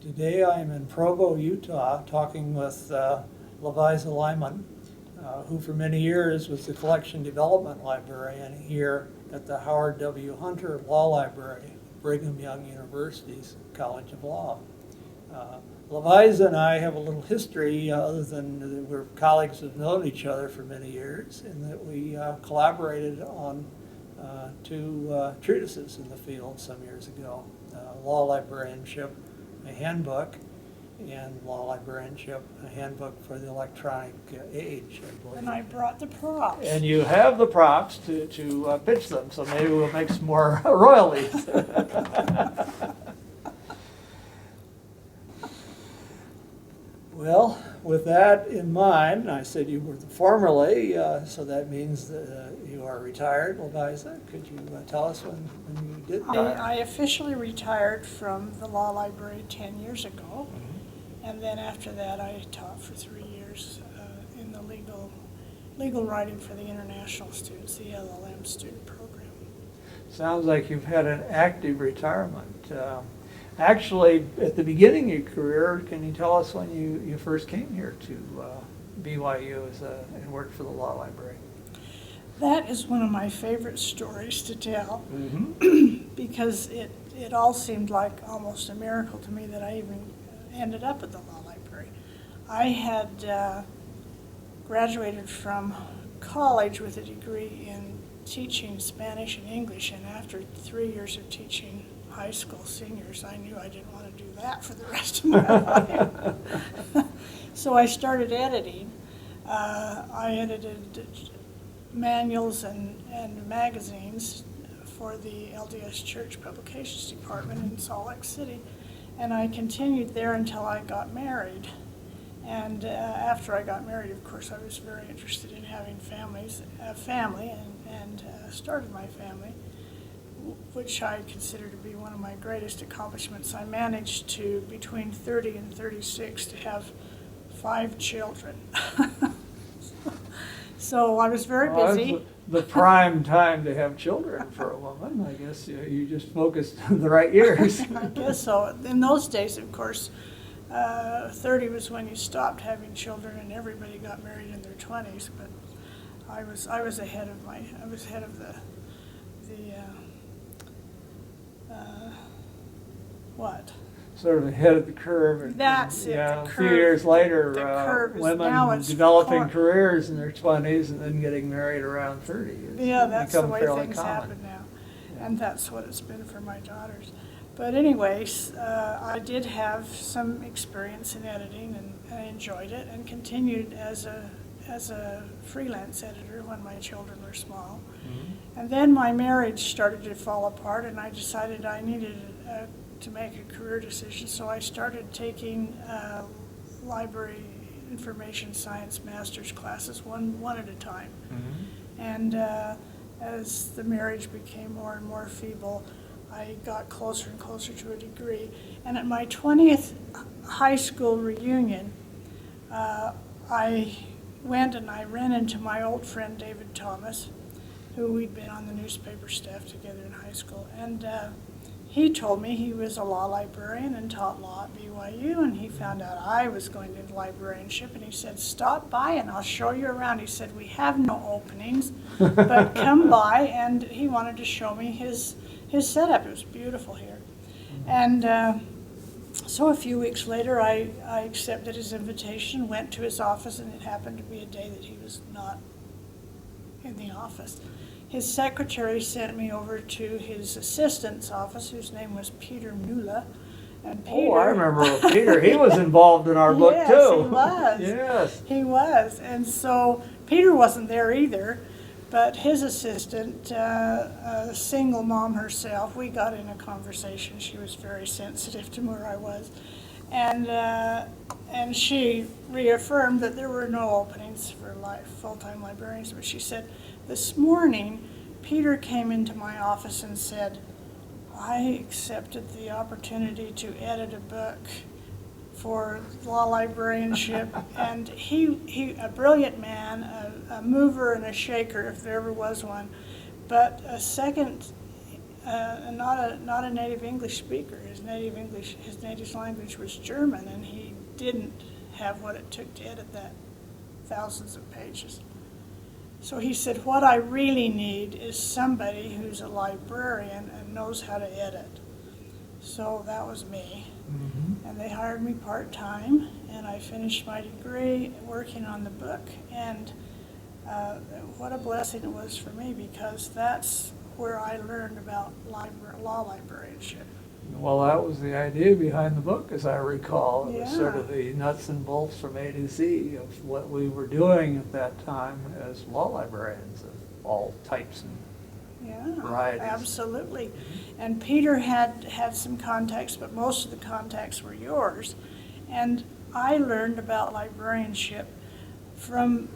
Today I am in Provo, Utah, talking with Lovisa Lyman, who for many years was the collection development librarian here at the Howard W. Hunter Law Library, Brigham Young University's College of Law. Lovisa and I have a little history, other than that we're colleagues who've known each other for many years, in that we collaborated on two treatises in the field some years ago, Law Librarianship, a handbook, and Law Librarianship, a handbook for the electronic age, I believe. And I brought the props. And you have the props to pitch them, so maybe we'll make some more royalties. Well, with that in mind, I said you were formerly, so that means that you are retired, Lovisa. Could you tell us when you did that? I officially retired from the law library 10 years ago, and then after that I taught for 3 years in the legal writing for the international students, the LLM student program. Sounds like you've had an active retirement. Actually, at the beginning of your career, can you tell us when you first came here to BYU and worked for the law library? That is one of my favorite stories to tell, because it all seemed like almost a miracle to me that I even ended up at the law library. I had graduated from college with a degree in teaching Spanish and English, and after 3 years of teaching high school seniors, I knew I didn't want to do that for the rest of my life. So I started editing. I edited manuals and magazines for the LDS Church Publications Department in Salt Lake City, and I continued there until I got married. And after I got married, of course, I was very interested in having a family, and started my family, which I consider to be one of my greatest accomplishments. I managed to, between 30 and 36, to have 5 children. So I was very busy. That's the prime time to have children for a woman. I guess you just focused on the right years. I guess so. In those days, of course, 30 was when you stopped having children, and everybody got married in their 20s. But I was ahead of the what? Sort of ahead of the curve. And, That's it. Yeah, The a few curve, years later, the curve is, now women it's developing careers in their 20s and then getting married around 30. Yeah, that's the become way fairly things common. happen now, and that's what it's been for my daughters. But anyways, I did have some experience in editing, and I enjoyed it, and continued as a freelance editor when my children were small. And then my marriage started to fall apart, and I decided I needed to make a career decision, so I started taking library information science master's classes one at a time. And as the marriage became more and more feeble, I got closer and closer to a degree. And at my 20th high school reunion, I went and I ran into my old friend David Thomas, who we'd been on the newspaper staff together in high school. And he told me he was a law librarian and taught law at BYU, and he found out I was going into librarianship, and he said, "Stop by and I'll show you around." He said, "We have no openings, but come by," and he wanted to show me his setup. It was beautiful here. And so a few weeks later, I accepted his invitation, went to his office, and it happened to be a day that he was not in the office. His secretary sent me over to his assistant's office, whose name was Peter Mula. And Peter, I remember Peter. He was involved in our book, yes, too. He was. Yes. He was. And so Peter wasn't there either, but his assistant, a single mom herself, we got in a conversation. She was very sensitive to where I was. And she reaffirmed that there were no openings for full-time librarians, but she said, "This morning, Peter came into my office and said, I accepted the opportunity to edit a book for law librarianship," and he a brilliant man, a mover and a shaker if there ever was one, but a second and not a native English speaker. His native language was German, and he didn't have what it took to edit that thousands of pages. So he said, what I really need is somebody who's a librarian and knows how to edit. So that was me. Mhm. And they hired me part-time, and I finished my degree working on the book. And what a blessing it was for me, because that's where I learned about law librarianship. Well, that was the idea behind the book, as I recall. It was sort Yeah. of the nuts and bolts from A to Z of what we were doing at that time as law librarians of all types and Yeah, varieties. absolutely. And Peter had some contacts, but most of the contacts were yours. And I learned about librarianship from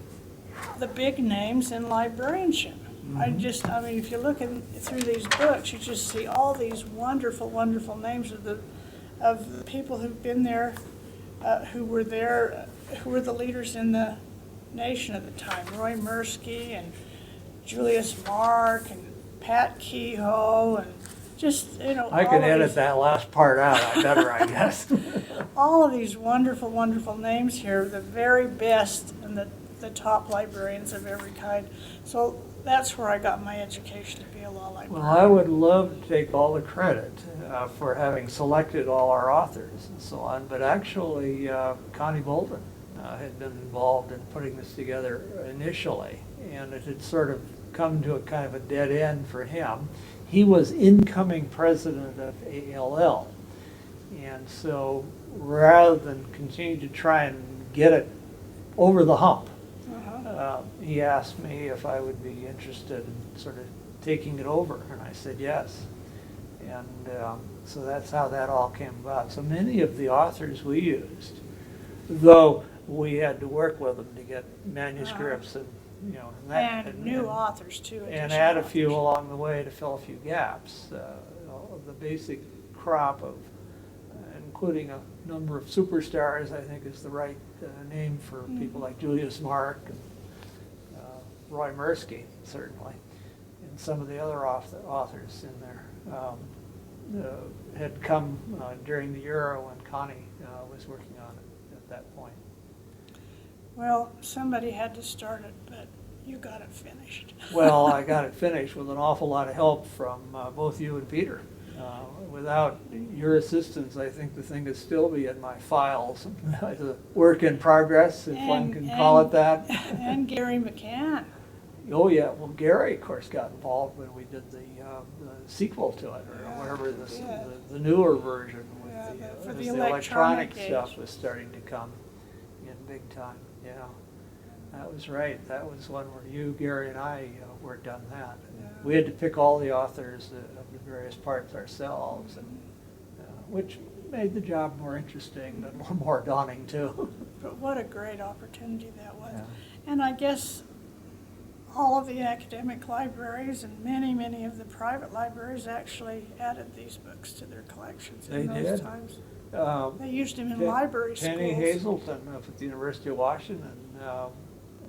the big names in librarianship. I mean, if you look through these books, you just see all these wonderful, wonderful names of the people who've been there, who were the leaders in the nation at the time. Roy Mirsky and Julius Mark and Pat Kehoe and just, I can edit that last part out, I better, I guess. all of these wonderful, wonderful names here, the very best and the top librarians of every kind. So that's where I got my education to be a law librarian. Well, I would love to take all the credit for having selected all our authors and so on, but actually Connie Bolton had been involved in putting this together initially, and it had sort of come to a kind of a dead end for him. He was incoming president of ALL, and so rather than continue to try and get it over the hump, he asked me if I would be interested in sort of taking it over, and I said yes. And so that's how that all came about. So many of the authors we used, though we had to work with them to get manuscripts and, And new authors too. and additional add a few authors. along the way to fill a few gaps. The basic crop of, including a number of superstars, I think is the right name for people like Julius Mark and Roy Mirsky, certainly, and some of the other authors in there had come during the era when Connie was working on it at that point. Well, somebody had to start it, but you got it finished. Well, I got it finished with an awful lot of help from both you and Peter. Without your assistance, I think the thing would still be in my files as a work in progress, if one can call it that. And Gary McCann. Oh, yeah. Well, Gary, of course, got involved when we did the sequel to it, or Yeah, whatever, yeah. the newer version with Yeah, for as the the electronic electronic stuff age. was starting to come in big time. Yeah, that was right. That was one where you, Gary, and I worked on that. Yeah. We had to pick all the authors of the various parts ourselves, and which made the job more interesting, but a little more daunting too. But what a great opportunity that was. Yeah. And I guess all of the academic libraries and many, many of the private libraries actually added these books to their collections in They those did. times. Um, They used them in Pen- library schools. Penny Hazelton up at the University of Washington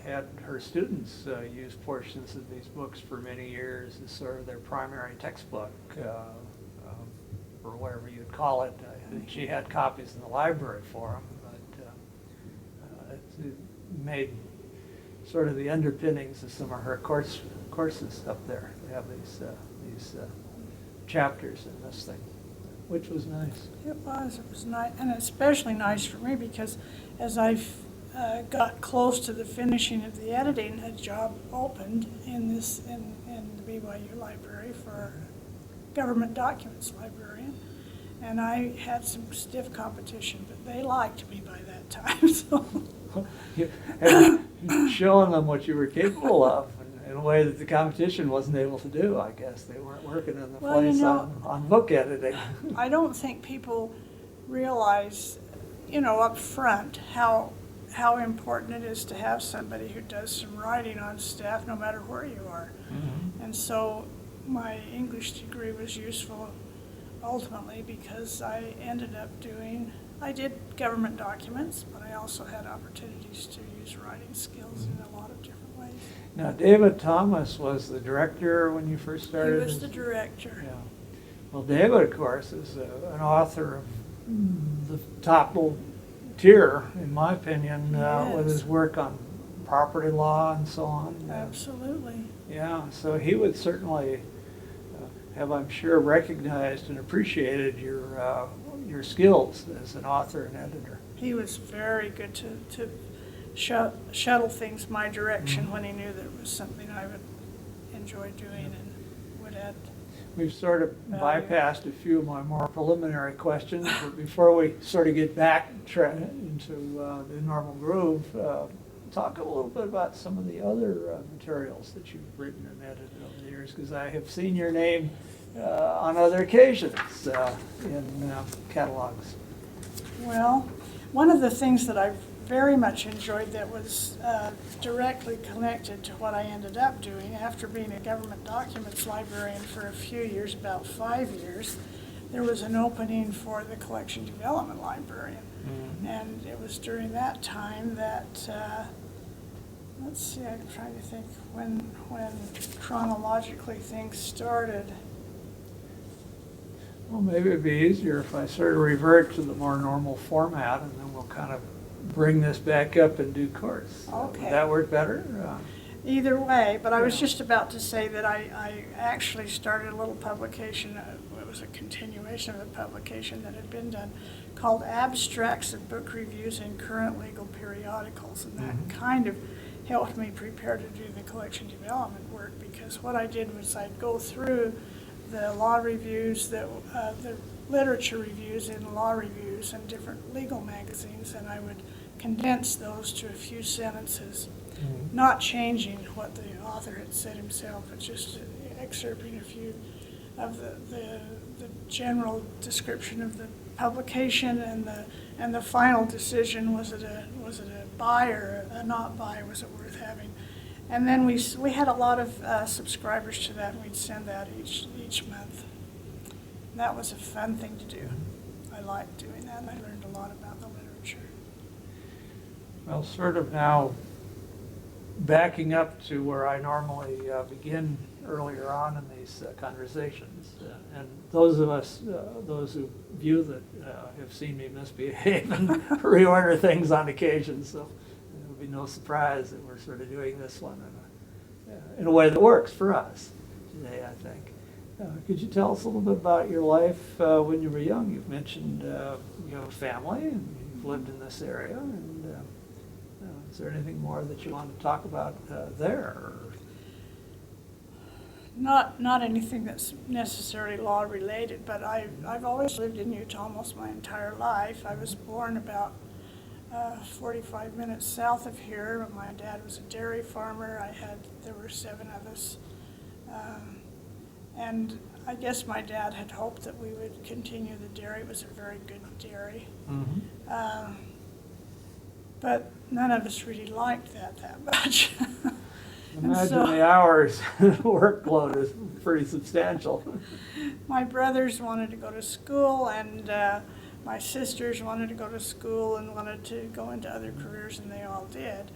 had her students use portions of these books for many years as sort of their primary textbook, or whatever you'd call it. I think she had copies in the library for them, but it made sort of the underpinnings of some of her courses up there. They have these chapters in this thing, which was nice. It was nice, and especially nice for me because as I got close to the finishing of the editing, a job opened in the BYU library for government documents librarian, and I had some stiff competition, but they liked me by that time. So And showing them what you were capable of in a way that the competition wasn't able to do, I guess. They weren't working in the Well, place on book editing. I don't think people realize, up front how important it is to have somebody who does some writing on staff no matter where you are. Mhm. And so my English degree was useful ultimately because I did government documents, but I also had opportunities to use writing skills in a lot of different ways. Now, David Thomas was the director when you first He started? was the director. Yeah. Well, David, of course, is an author of the top tier, in my opinion, with Yes. his work on property law and so on. Absolutely. Yeah, so he would certainly have, I'm sure, recognized and appreciated your skills as an author and editor. He was very good to shuttle things my direction when he knew that it was something I would enjoy doing and would add. We've sort of Value. bypassed a few of my more preliminary questions, but before we sort of get back into the normal groove, talk a little bit about some of the other materials that you've written and edited over the years, because I have seen your name on other occasions in catalogs. Well, one of the things that I very much enjoyed that was directly connected to what I ended up doing after being a government documents librarian for a few years, about 5 years, there was an opening for the collection development librarian. Mm-hmm. And it was during that time that, let's see, I'm trying to think when chronologically things started. Well, maybe it'd be easier if I sort of revert to the more normal format, and then we'll kind of bring this back up in due course. Okay. Would that work better? Either way, but I was Yeah. just about to say that I actually started a little publication, it was a continuation of a publication that had been done, called Abstracts of Book Reviews in Current Legal Periodicals, and that kind of helped me prepare to do the collection development work, because what I did was I'd go through the law reviews, the literature reviews in law reviews and different legal magazines, and I would condense those to a few sentences, not changing what the author had said himself, but just excerpting a few of the general description of the publication and the final decision. Was it a buy or a not buy? Was it worth having? And then we had a lot of subscribers to that, and we'd send that each month. And that was a fun thing to do. I liked doing that, and I learned a lot about the literature. Well, sort of now backing up to where I normally begin earlier on in these conversations. And those of us, those who view that have seen me misbehave and reorder things on occasion, so it will be no surprise that we're sort of doing this one in a way that works for us today, I think. Could you tell us a little bit about your life when you were young? You've mentioned you have a family and you've lived in this area, and is there anything more that you want to talk about there? Not anything that's necessarily law related, but I've always lived in Utah almost my entire life. I was born about 45 minutes south of here. My dad was a dairy farmer. There were 7 of us. And I guess my dad had hoped that we would continue the dairy. It was a very good dairy. Mm-hmm. But none of us really liked that much. Imagine the hours workload is pretty substantial. My brothers wanted to go to school, and my sisters wanted to go to school and wanted to go into other careers, and they all did.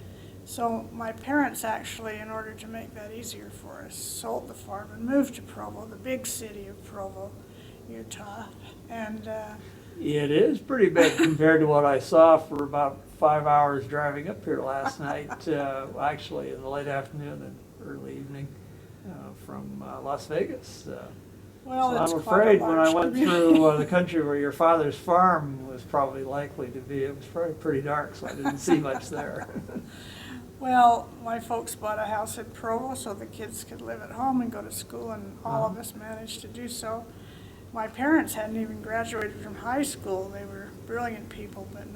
So my parents actually, in order to make that easier for us, sold the farm and moved to Provo, the big city of Provo, Utah. And It is pretty big compared to what I saw for about 5 hours driving up here last night, actually in the late afternoon and early evening from Las Vegas. well, So it's I'm quite a afraid when I large went community. through the country where your father's farm was probably likely to be, it was probably pretty dark, so I didn't see much there. Well, my folks bought a house in Provo so the kids could live at home and go to school, and all of us managed to do so. My parents hadn't even graduated from high school. They were brilliant people, but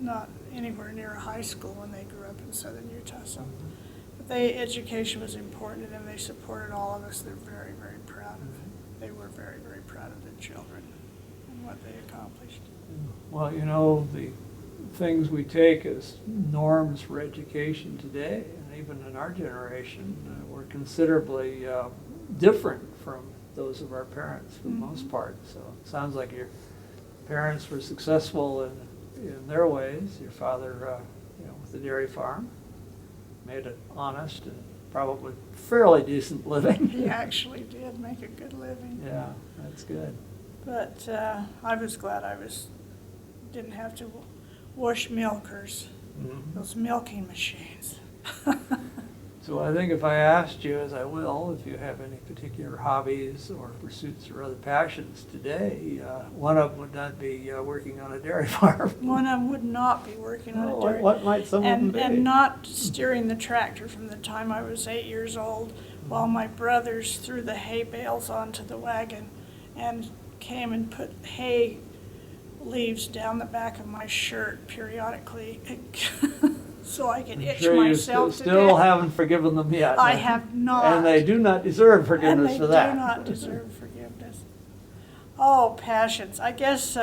not anywhere near a high school when they grew up in southern Utah. So, but education was important to them. They supported all of us. They're very, very proud of it. They were very, very proud of their children and what they accomplished. Well, you know, the things we take as norms for education today, and even in our generation, were considerably different from those of our parents for the most part. So it sounds like your parents were successful in their ways. Your father, with the dairy farm, made an honest and probably fairly decent living. He actually did make a good living. Yeah, that's good. But I was glad didn't have to wash milkers, Mhm. those milking machines. So I think if I asked you, as I will, if you have any particular hobbies or pursuits or other passions today, one of them would not be working on a dairy farm. One of them would not be working on a dairy. What might some of them be? And not steering the tractor from the time I was 8 years old, while my brothers threw the hay bales onto the wagon and came and put hay leaves down the back of my shirt periodically so I could itch Sure, you myself to still death. haven't forgiven them yet. I have not. And they do not deserve forgiveness for that. And they do not deserve forgiveness. Oh, passions. I guess,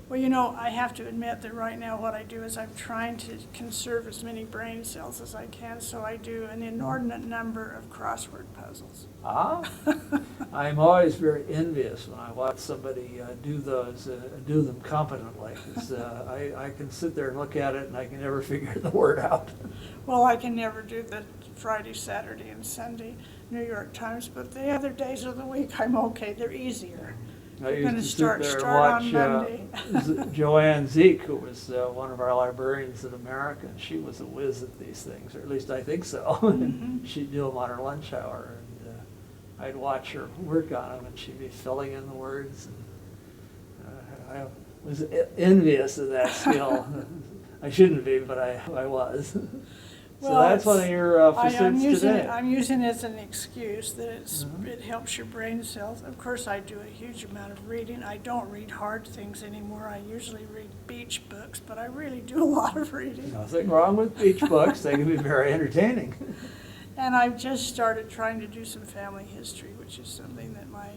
well, you know, I have to admit that right now what I do is I'm trying to conserve as many brain cells as I can, so I do an inordinate number of crossword puzzles. Ah, I'm always very envious when I watch somebody do those, do them competently, 'cause I can sit there and look at it and I can never figure the word out. Well, I can never do the Friday, Saturday, and Sunday New York Times, but the other days of the week I'm okay. They're easier. I You're gonna used to start sit there on and Monday. watch Joanne Zeke, who was one of our librarians at America, and she was a whiz at these things, or at least I think so. Mhm. She'd do them on her lunch hour, and I'd watch her work on them, and she'd be filling in the words. And, I was envious of that skill. I shouldn't be, but I was. So Well, that's one of your I'm pursuits using today. it. I'm using it as an excuse that Mhm. it helps your brain cells. Of course, I do a huge amount of reading. I don't read hard things anymore. I usually read beach books, but I really do a lot of reading. Nothing wrong with beach books. They can be very entertaining. And I've just started trying to do some family history, which is something that my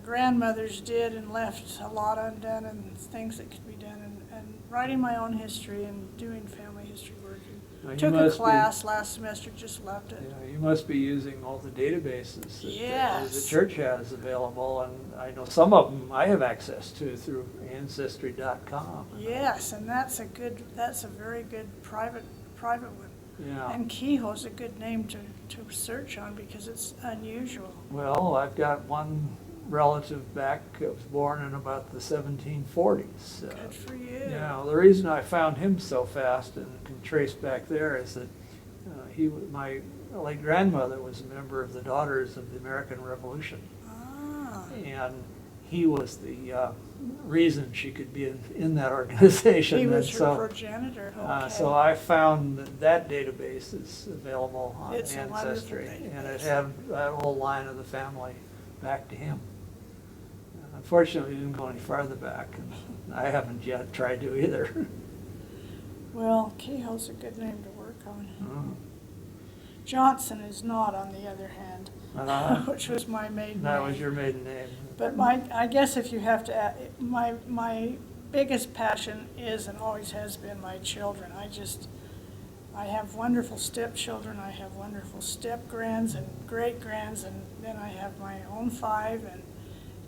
grandmothers did and left a lot undone, and things that could be done. And writing my own history and doing family history work. Now, you Took a must be- class last semester, just loved it. Yeah, you must be using all the databases that Yes. the church has available, and I know some of them I have access to through Ancestry.com. Yes, and that's a very good private one. Yeah. And Kehoe's a good name to search on because it's unusual. Well, I've got one relative back that was born in about the 1740s. Good for you. Yeah, the reason I found him so fast and can trace back there is that my late grandmother was a member of the Daughters of the American Revolution. Ah, And he was the reason she could be in that organization. he was And her so, progenitor. Okay. so I found that database is available on It's a wonderful Ancestry, and it database. had that whole line of the family back to him. Unfortunately, we didn't go any farther back, and I haven't yet tried to either. Well, Kehoe's a good name to work on. Mm. Johnson is not, on the other hand, Uh, which was my maiden that name. was your maiden name. But I guess if you have to, my biggest passion is and always has been my children. I have wonderful stepchildren, I have wonderful step-grands and great-grands, and then I have my own 5,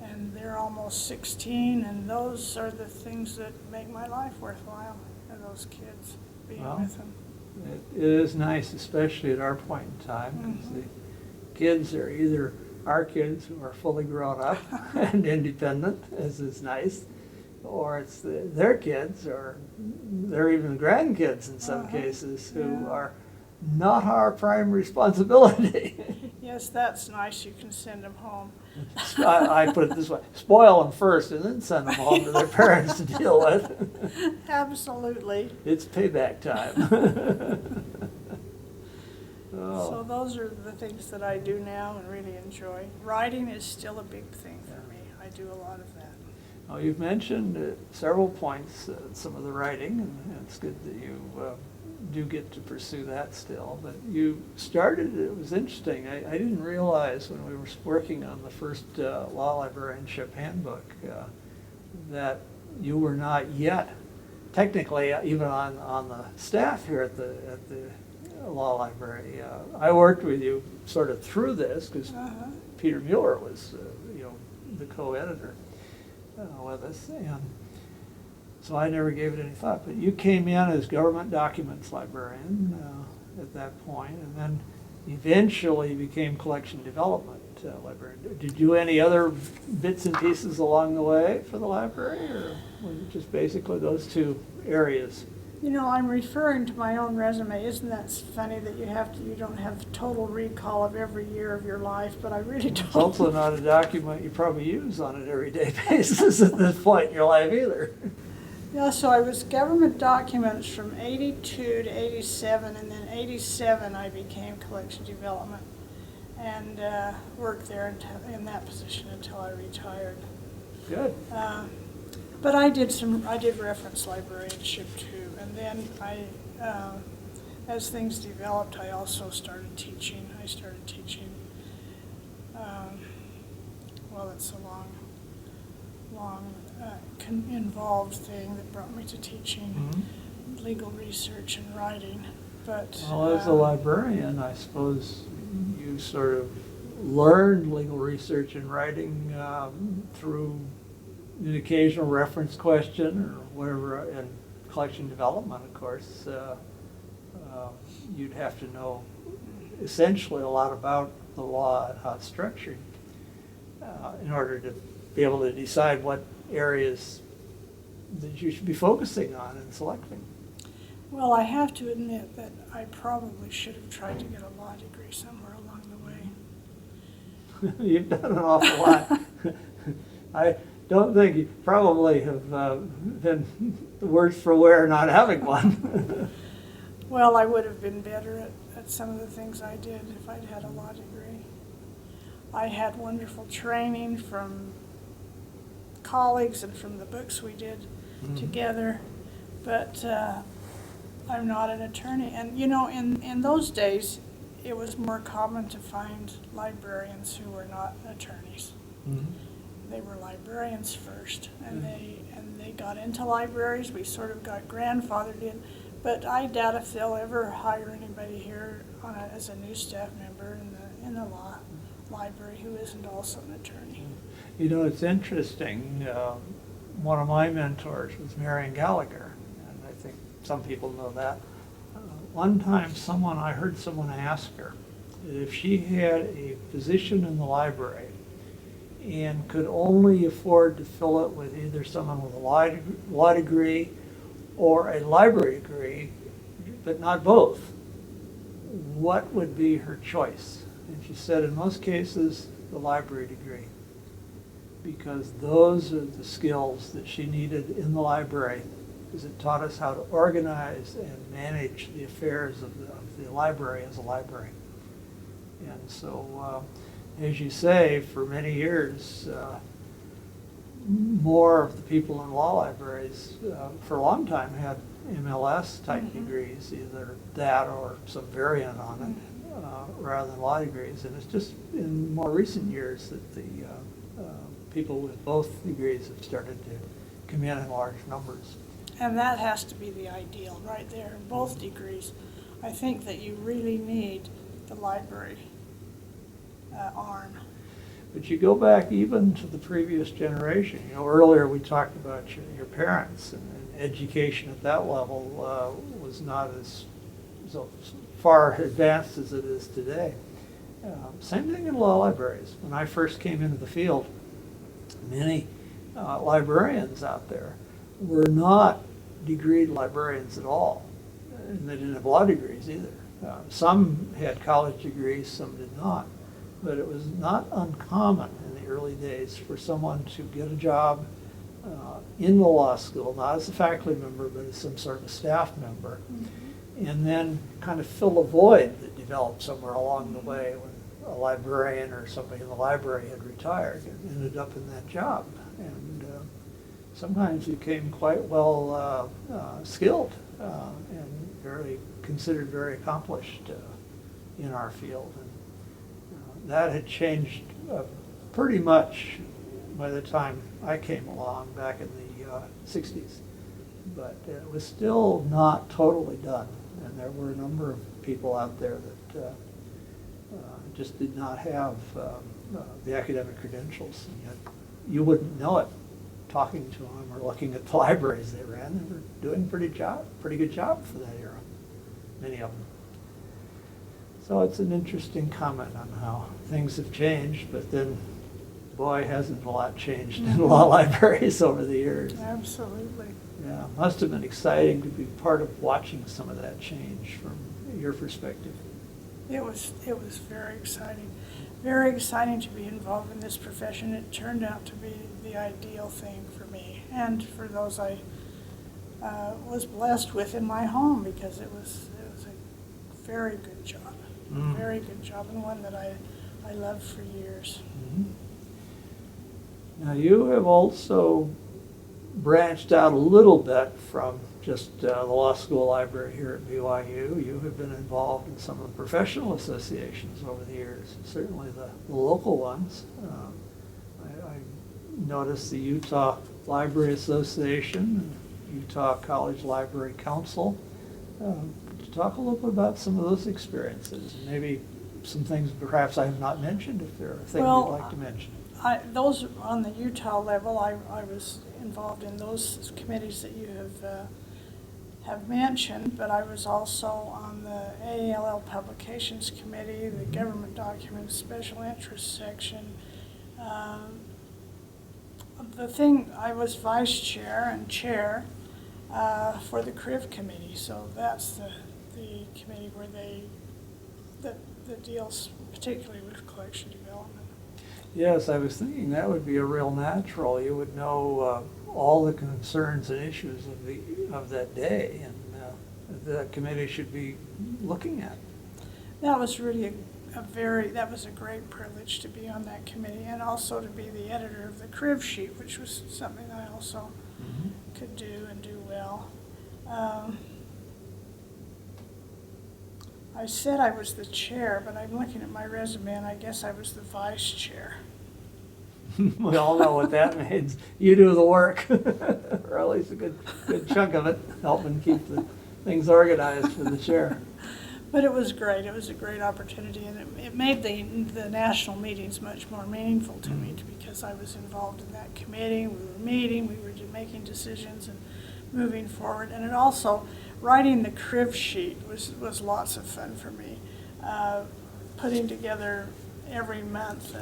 and they're almost 16, and those are the things that make my life worthwhile, are those kids, being Well, with them. It is nice, especially at our point in time, because the kids are either our kids who are fully grown up and independent, as is nice, or it's their kids, or they're even grandkids in some cases, who Yeah. are not our prime responsibility. Yes, that's nice, you can send them home. I put it this way, spoil them first and then send them home to their parents to deal with. Absolutely. It's payback time. Oh. So those are the things that I do now and really enjoy. Writing is still a big thing for me. I do a lot of that. Well, you've mentioned at several points some of the writing, and it's good that you do get to pursue that still. But you started, it was interesting, I didn't realize when we were working on the first law librarianship handbook that you were not yet, technically, even on the staff here at the law library. I worked with you sort of through this, because Uh-huh. Peter Mueller was the co-editor with us, and so I never gave it any thought. But you came in as government documents librarian at that point, and then eventually became collection development library. Did you do any other bits and pieces along the way for the library, or was it just basically those two areas? You know, I'm referring to my own resume. Isn't that funny that you don't have total recall of every year of your life, but I really don't. It's also not a document you probably use on an everyday basis at this point in your life either. Yeah, so I was government documents from 82 to 87, and then 87 I became collection development and worked there in that position until I retired. Good. But I did reference librarianship too, and then as things developed, I also started teaching. Well, it's a long, involved thing that brought me to teaching legal research and writing. But Well, as a librarian, I suppose you sort of learned legal research and writing through an occasional reference question or whatever, and collection development, of course. You'd have to know essentially a lot about the law and how it's structured in order to be able to decide what areas that you should be focusing on and selecting. well, I have to admit that I probably should have tried to get a law degree somewhere along the way. You've done an awful lot. I don't think you probably have been the worse for wear not having one. Well, I would have been better at some of the things I did if I'd had a law degree. I had wonderful training from colleagues and from the books we did together, but I'm not an attorney. And you know, in those days, it was more common to find librarians who were not attorneys. They were librarians first, and they got into libraries. We sort of got grandfathered in, but I doubt if they'll ever hire anybody here as a new staff member in the law library who isn't also an attorney. You know, it's interesting. One of my mentors was Marion Gallagher, and I think some people know that. One time I heard someone ask her if she had a position in the library and could only afford to fill it with either someone with a law degree or a library degree, but not both, what would be her choice? And she said in most cases, the library degree, because those are the skills that she needed in the library, because it taught us how to organize and manage the affairs of the library as a library. And so, as you say, for many years, more of the people in law libraries for a long time had MLS type degrees, either that or some variant on it, rather than law degrees. And it's just in more recent years that the people with both degrees have started to come in large numbers. And that has to be the ideal right there, both degrees. I think that you really need the library arm. But you go back even to the previous generation. You know, earlier we talked about your parents, and education at that level was not as so far advanced as it is today. Same thing in law libraries. When I first came into the field, many librarians out there were not degreed librarians at all, and they didn't have law degrees either. Some had college degrees, some did not. But it was not uncommon in the early days for someone to get a job in the law school, not as a faculty member, but as some sort of a staff member, and then kind of fill a void that developed somewhere along the way when a librarian or somebody in the library had retired and ended up in that job. And sometimes became quite well skilled and considered very accomplished in our field. That had changed pretty much by the time I came along back in the 60s. But it was still not totally done. And there were a number of people out there that just did not have the academic credentials. And yet you wouldn't know it talking to them or looking at the libraries they ran. They were doing a pretty good job for that era, many of them. So it's an interesting comment on how things have changed, but then, boy, hasn't a lot changed in law libraries over the years. Absolutely. Yeah, must have been exciting to be part of watching some of that change from your perspective. It was very exciting. Very exciting to be involved in this profession. It turned out to be the ideal thing for me and for those I was blessed with in my home, because it was a very good job. Very good job, and one that I loved for years. Now, you have also branched out a little bit from just the law school library here at BYU. You have been involved in some of the professional associations over the years, certainly the local ones. I noticed the Utah Library Association, Utah College Library Council. Could you talk a little bit about some of those experiences, and maybe some things perhaps I have not mentioned, if there are things you'd like to mention? Those on the Utah level, I was involved in those committees that you have mentioned, but I was also on the AALL Publications Committee, the Government Documents Special Interest Section. I was vice chair and chair for the CRIV committee, so that's the committee where that deals particularly with collection development. Yes, I was thinking that would be a real natural. You would know all the concerns and issues of that day, and the committee should be looking at. That was really that was a great privilege to be on that committee, and also to be the editor of the CRIV sheet, which was something I also could do and do well. I said I was the chair, but I'm looking at my resume, and I guess I was the vice chair. We all know what that means. You do the work, or at least a good chunk of it, helping keep the things organized for the chair. But it was great. It was a great opportunity, and it made the national meetings much more meaningful to me, because I was involved in that committee. We were meeting, we were making decisions and moving forward. And it also, writing the CRIV sheet was lots of fun for me. Putting together every month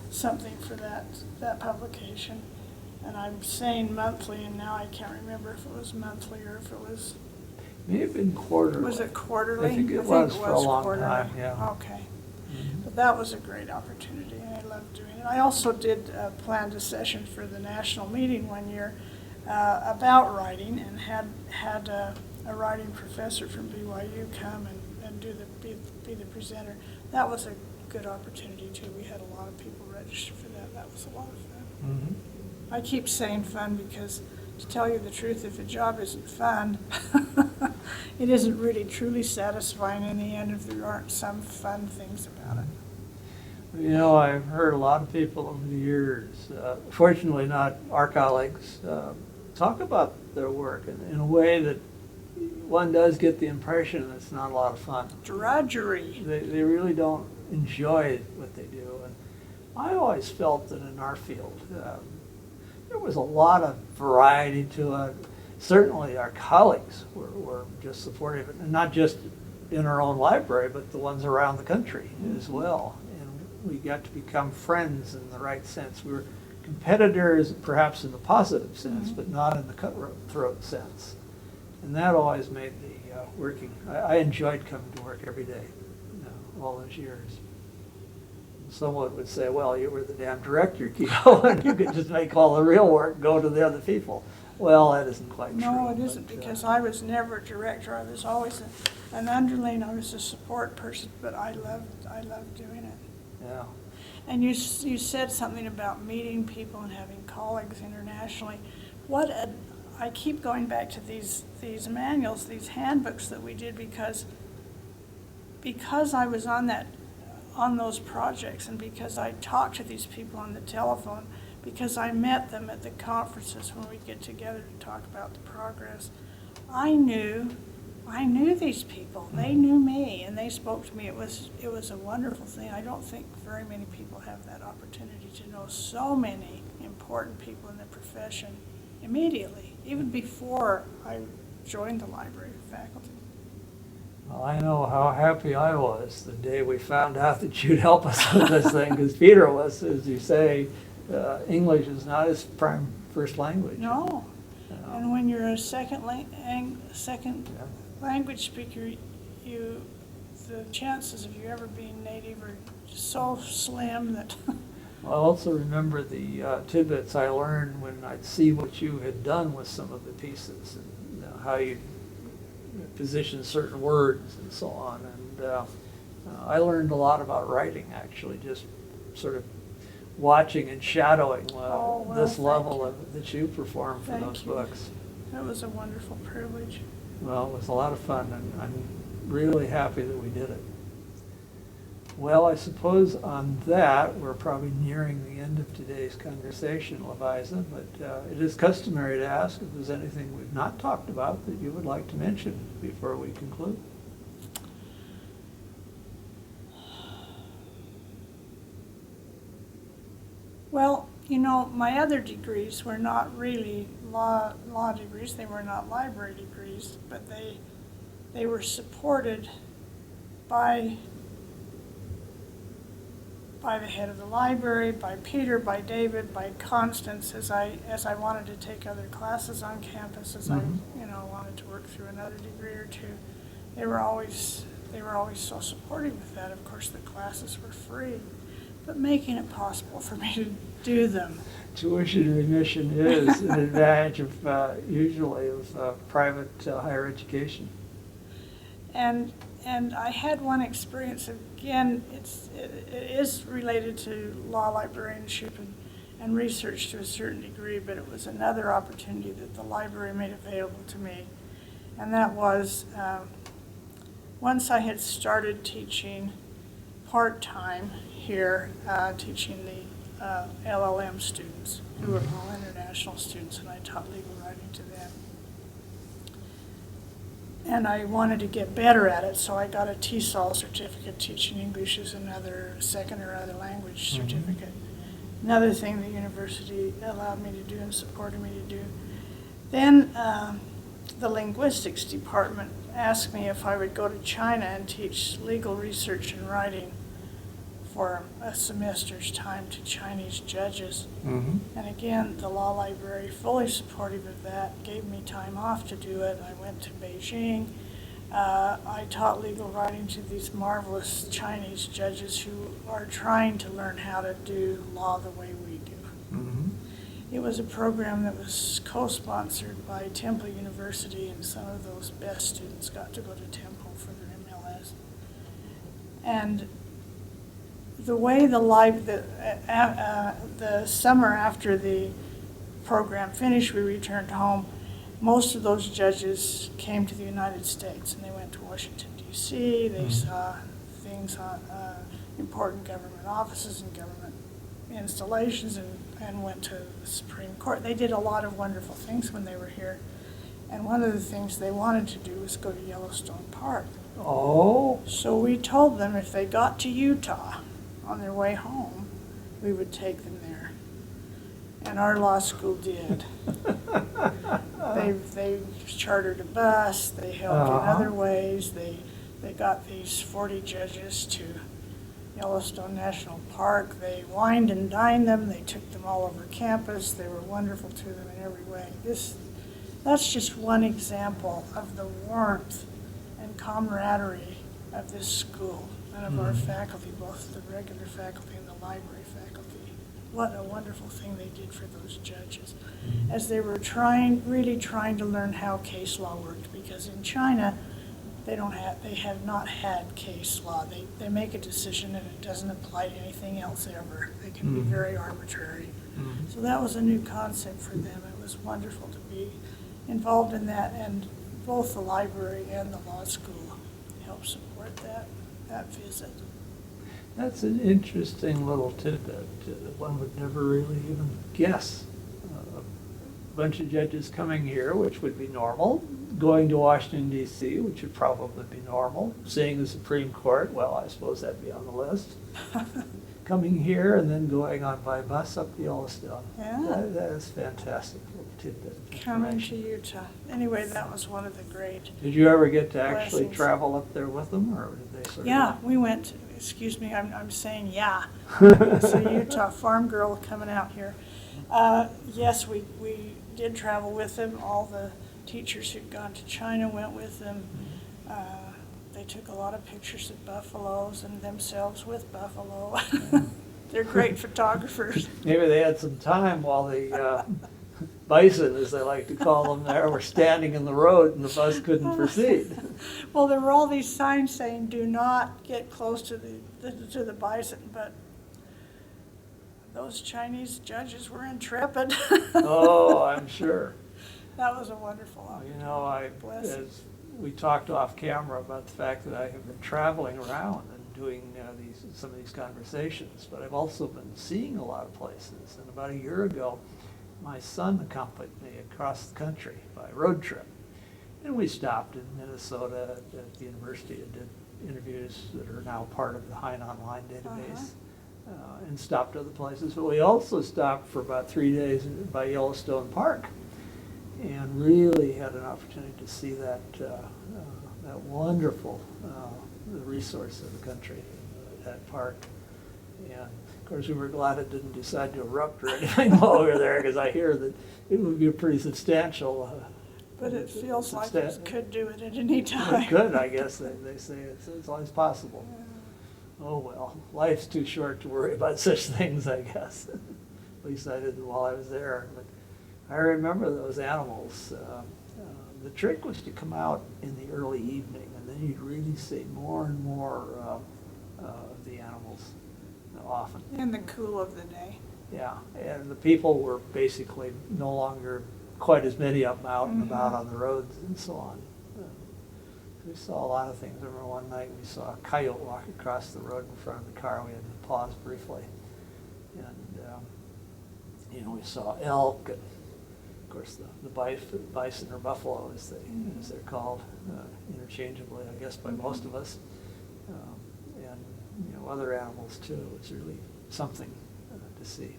something for that publication. And I'm saying monthly, and now I can't remember if it was monthly or if it was... May have been quarterly. Was it quarterly? I think it was for a long quarterly. time, yeah. Okay. But that was a great opportunity, and I loved doing it. I also did planned a session for the national meeting one year about writing, and had a writing professor from BYU come and be the presenter. That was a good opportunity too. We had a lot of people register for that. That was a lot of fun. I keep saying fun because, to tell you the truth, if a job isn't fun, it isn't really truly satisfying in the end if there aren't some fun things about it. You know, I've heard a lot of people over the years, fortunately not our colleagues, talk about their work in a way that one does get the impression that it's not a lot of fun. Drudgery. They really don't enjoy what they do. And I always felt that in our field, there was a lot of variety to it. Certainly our colleagues were just supportive, and not just in our own library, but the ones around the country as well. And we got to become friends in the right sense. We were competitors, perhaps in the positive sense, but not in the cutthroat sense. And that always made the working. I enjoyed coming to work every day, all those years. Someone would say, well, you were the damn director, Keogh, and you could just make all the real work go to the other people. Well, that isn't quite true. No, it isn't, because I was never a director. I was always an underling. I was a support person, but I loved doing it. Yeah. And you said something about meeting people and having colleagues internationally. I keep going back to these manuals, these handbooks that we did, because I was on those projects, and because I talked to these people on the telephone, because I met them at the conferences when we get together to talk about the progress. I knew these people. They knew me, and they spoke to me. It was a wonderful thing. I don't think very many people have that opportunity to know so many important people in the profession immediately, even before I joined the library faculty. Well, I know how happy I was the day we found out that you'd help us with this thing, because Peter was, as you say, English is not his first language. No. You know. And when you're a second Yeah. language speaker, the chances of you ever being native are so slim that I also remember the tidbits I learned when I'd see what you had done with some of the pieces, and you know, how you position certain words and so on. And I learned a lot about writing, actually, just sort of watching and shadowing Oh, well, this thank level that you performed for Thank those you. books. that was a wonderful privilege. Well, it was a lot of fun, and I'm really happy that we did it. Well, I suppose on that, we're probably nearing the end of today's conversation, Lovisa, but it is customary to ask if there's anything we've not talked about that you would like to mention before we conclude. Well, you know, my other degrees were not really law degrees. They were not library degrees, but they were supported by the head of the library, by Peter, by David, by Constance, as I wanted to take other classes on campus, as I wanted to work through another degree or two. They were always so supportive of that. Of course, the classes were free, but making it possible for me to do them. Tuition remission is an advantage of usually of private higher education. And I had one experience, again, it is related to law librarianship and research to a certain degree, but it was another opportunity that the library made available to me. And that was, once I had started teaching part-time here, teaching the LLM students, who were all international students, and I taught legal writing to them. And I wanted to get better at it, so I got a TESOL certificate, teaching English as another second or other language certificate. Another thing the university allowed me to do and supported me to do. Then the linguistics department asked me if I would go to China and teach legal research and writing for a semester's time to Chinese judges. Mm-hmm. And again, the law library, fully supportive of that, gave me time off to do it. I went to Beijing. I taught legal writing to these marvelous Chinese judges who are trying to learn how to do law the way we do. Mm-hmm. It was a program that was co-sponsored by Temple University, and some of those best students got to go to Temple for their MLS. And the way the summer after the program finished, we returned home. Most of those judges came to the United States, and they went to Washington, D.C. They saw things on important government offices and government installations, and went to the Supreme Court. They did a lot of wonderful things when they were here. And one of the things they wanted to do was go to Yellowstone Park. Oh. So we told them if they got to Utah on their way home, we would take them there. And our law school did. They chartered a bus, they helped in other ways, they got these 40 judges to Yellowstone National Park, they wined and dined them, they took them all over campus, they were wonderful to them in every way. That's just one example of the warmth and camaraderie of this school and of our faculty, both the regular faculty and the library faculty. What a wonderful thing they did for those judges, as they were really trying to learn how case law worked, because in China, they have not had case law. They make a decision and it doesn't apply to anything else ever. They can be very arbitrary. So that was a new concept for them. It was wonderful to be involved in that, and both the library and the law school helped support that visit. That's an interesting little tidbit that one would never really even guess bunch of judges coming here, which would be normal, going to Washington DC, which would probably be normal, seeing the Supreme Court, well, I suppose that'd be on the list. Coming here and then going on by bus up to Yellowstone. Yeah. That is fantastic little tidbit of Coming to information. Utah. Anyway, that was one of the great. Did you ever get to actually Blessings. travel up there with them, or did they sort of? Yeah, we went, excuse me, I'm saying yeah. It's a Utah farm girl coming out here. Yes, we did travel with them. All the teachers who'd gone to China went with them. They took a lot of pictures of buffaloes and themselves with buffalo. They're great photographers. Maybe they had some time while the bison, as they like to call them there, were standing in the road and the bus couldn't proceed. Well, there were all these signs saying, "Do not get close to the bison," but those Chinese judges were intrepid. Oh, I'm sure. That was a wonderful Well, opportunity. you know, as we talked off camera about the fact that I have been traveling around and doing some of these conversations, but I've also been seeing a lot of places. And about a year ago, my son accompanied me across the country by road trip. And we stopped in Minnesota at the university and did interviews that are now part of the Hein Online database. And stopped other places. But we also stopped for about 3 days by Yellowstone Park and really had an opportunity to see that wonderful resource of the country, that park. And of course, we were glad it didn't decide to erupt or anything while we were there, because I hear that it would be a pretty substantial. But it feels like it could do it at any time. It could, I guess. They say it's always possible. Oh, well, life's too short to worry about such things, I guess. At least I didn't while I was there. But I remember those animals. The trick was to come out in the early evening, and then you'd really see more and more of the animals often. In the cool of the day. Yeah, and the people were basically no longer quite as many of them out and about on the roads and so on. We saw a lot of things. I remember one night we saw a coyote walk across the road in front of the car. We had to pause briefly. And, we saw elk, and of course the bison or buffalo, as they're called, interchangeably, I guess, by most of us. And, other animals too. It's really something to see.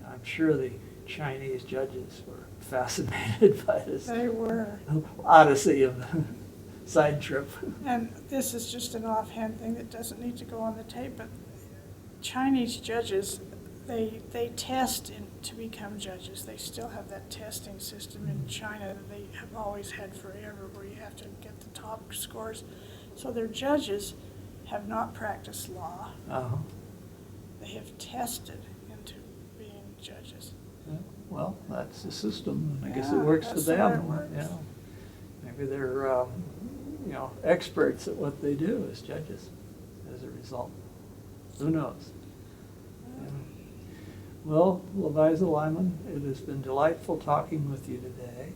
I'm sure the Chinese judges were fascinated by this. They were. Odyssey of side trip. And this is just an offhand thing that doesn't need to go on the tape, but Chinese judges, they test to become judges. They still have that testing system in China that they have always had forever, where you have to get the top scores. So their judges have not practiced law. Uh-huh. They have tested into being judges. Yeah, well, that's the system. I guess it Yeah, works for that's the way them. it works. Yeah. Maybe they're, experts at what they do as judges as a result. Who knows? Yeah. Well, Lovisa Lyman, it has been delightful talking with you today.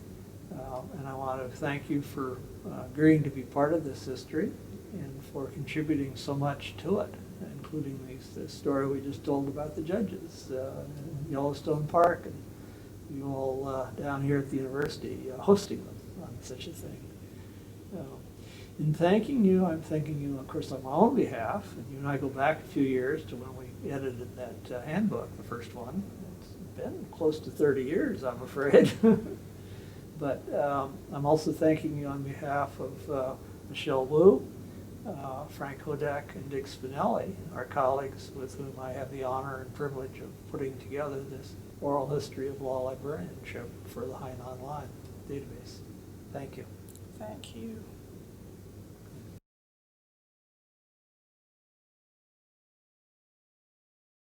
And I want to thank you for agreeing to be part of this history and for contributing so much to it, including this story we just told about the judges in Yellowstone Park, and you all down here at the university hosting them on such a thing. In thanking you, I'm thanking you, of course, on my own behalf. And you and I go back a few years to when we edited that handbook, the first one. It's been close to 30 years, I'm afraid. But I'm also thanking you on behalf of Michelle Wu, Frank Hodak, and Dick Spinelli, our colleagues with whom I have the honor and privilege of putting together this oral history of law librarianship for the Hein Online database. Thank you. Thank you.